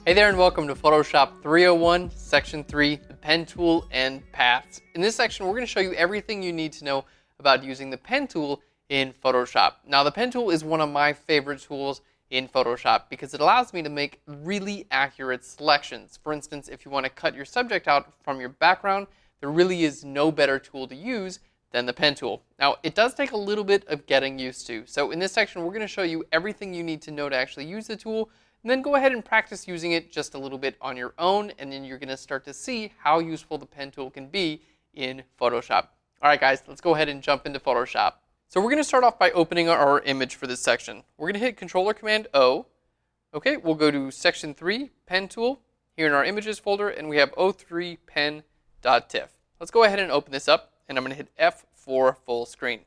Hey there and welcome to Photoshop 301, Section 3, the pen tool and paths. In this section, we're going to show you everything you need to know about using the pen tool in Photoshop. Now, the pen tool is one of my favorite tools in Photoshop because it allows me to make really accurate selections. For instance, if you want to cut your subject out from your background, there really is no better tool to use than the pen tool. Now, it does take a little bit of getting used to. So in this section, we're going to show you everything you need to know to actually use the tool. And then go ahead and practice using it just a little bit on your own, and then you're going to start to see how useful the pen tool can be in Photoshop. All right, guys, let's go ahead and jump into Photoshop. So we're going to start off by opening our image for this section. We're going to hit Control-Command-O. Okay, we'll go to Section 3, Pen Tool, here in our Images folder, and we have O3pen.tiff. Let's go ahead and open this up, and I'm going to hit F for full screen.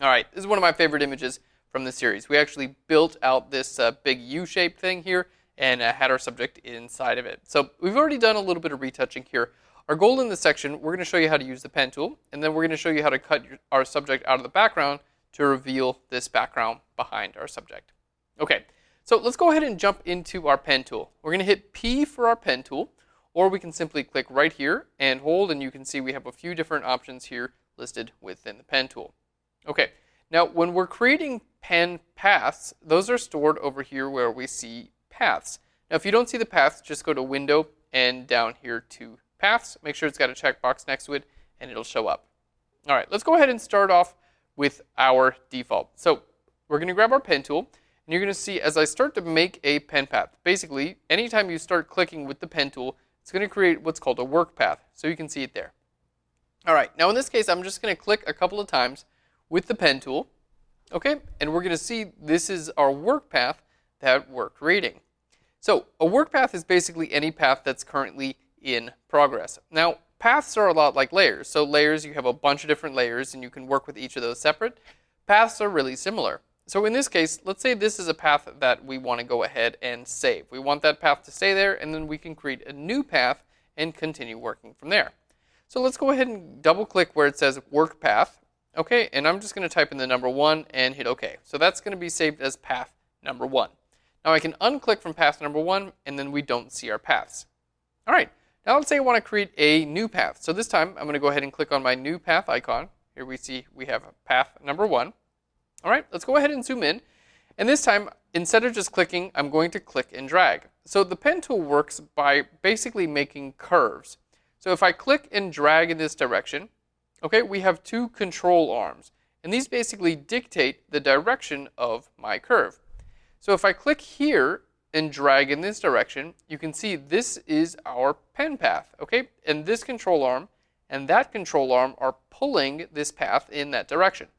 All right, this is one of my favorite images from the series. We actually built out this big U-shaped thing here and had our subject inside of it. So we've already done a little bit of retouching here. Our goal in this section, we're going to show you how to use the pen tool, and then we're going to show you how to cut our subject out of the background to reveal this background behind our subject. Okay, so let's go ahead and jump into our pen tool. We're going to hit P for our pen tool, or we can simply click right here and hold, and you can see we have a few different options here listed within the pen tool. Okay. Now, when we're creating pen paths, those are stored over here where we see paths. Now, if you don't see the paths, just go to Window and down here to Paths. Make sure it's got a checkbox next to it, and it'll show up. All right, let's go ahead and start off with our default. So we're going to grab our pen tool, and you're going to see as I start to make a pen path, basically, anytime you start clicking with the pen tool, it's going to create what's called a work path. So you can see it there. All right, now in this case, I'm just going to click a couple of times with the pen tool, okay, and we're going to see this is our work path that we're creating. So a work path is basically any path that's currently in progress. Now, paths are a lot like layers. So layers, you have a bunch of different layers and you can work with each of those separate. Paths are really similar. So in this case, let's say this is a path that we want to go ahead and save. We want that path to stay there, and then we can create a new path and continue working from there. So let's go ahead and double click where it says work path. Okay, and I'm just going to type in the number 1 and hit OK. So that's going to be saved as path number 1. Now I can unclick from path number 1, and then we don't see our paths. All right, now let's say I want to create a new path. So this time I'm going to go ahead and click on my new path icon. Here we see we have path number 1. All right, let's go ahead and zoom in. And this time, instead of just clicking, I'm going to click and drag. So the pen tool works by basically making curves. So if I click and drag in this direction, okay, we have two control arms, and these basically dictate the direction of my curve. So if I click here and drag in this direction, you can see this is our pen path, okay? And this control arm and that control arm are pulling this path in that direction.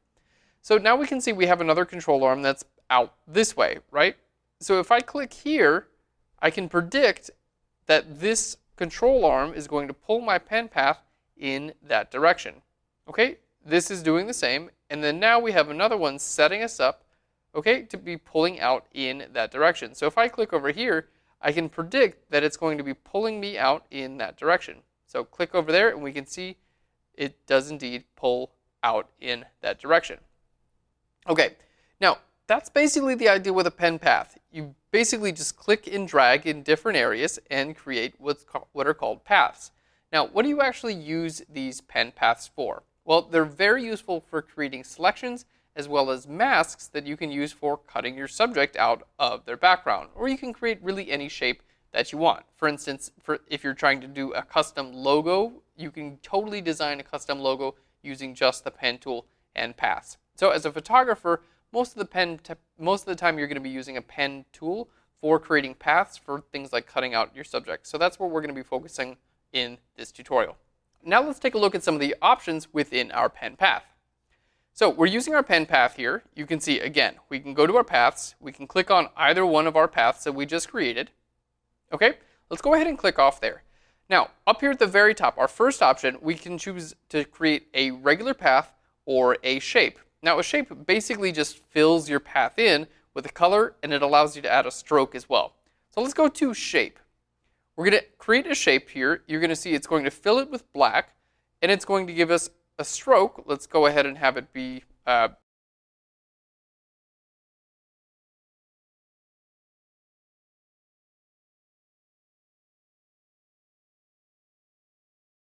So now we can see we have another control arm that's out this way, right? So if I click here, I can predict that this control arm is going to pull my pen path in that direction. Okay, this is doing the same, and then now we have another one setting us up, okay, to be pulling out in that direction. So if I click over here, I can predict that it's going to be pulling me out in that direction. So click over there, and we can see it does indeed pull out in that direction. Okay, now that's basically the idea with a pen path. You basically just click and drag in different areas and create what are called paths. Now, what do you actually use these pen paths for? Well, they're very useful for creating selections as well as masks that you can use for cutting your subject out of their background. Or you can create really any shape that you want. For instance, if you're trying to do a custom logo, you can totally design a custom logo using just the pen tool and paths. So as a photographer, most of the time you're going to be using a pen tool for creating paths for things like cutting out your subject. So that's what we're going to be focusing in this tutorial. Now let's take a look at some of the options within our pen path. So we're using our pen path here. You can see, again, we can go to our paths. We can click on either one of our paths that we just created. Okay, let's go ahead and click off there. Now, up here at the very top, our first option, we can choose to create a regular path or a shape. Now, a shape basically just fills your path in with a color, and it allows you to add a stroke as well. So let's go to shape. We're going to create a shape here. You're going to see it's going to fill it with black, and it's going to give us a stroke. Let's go ahead and have it be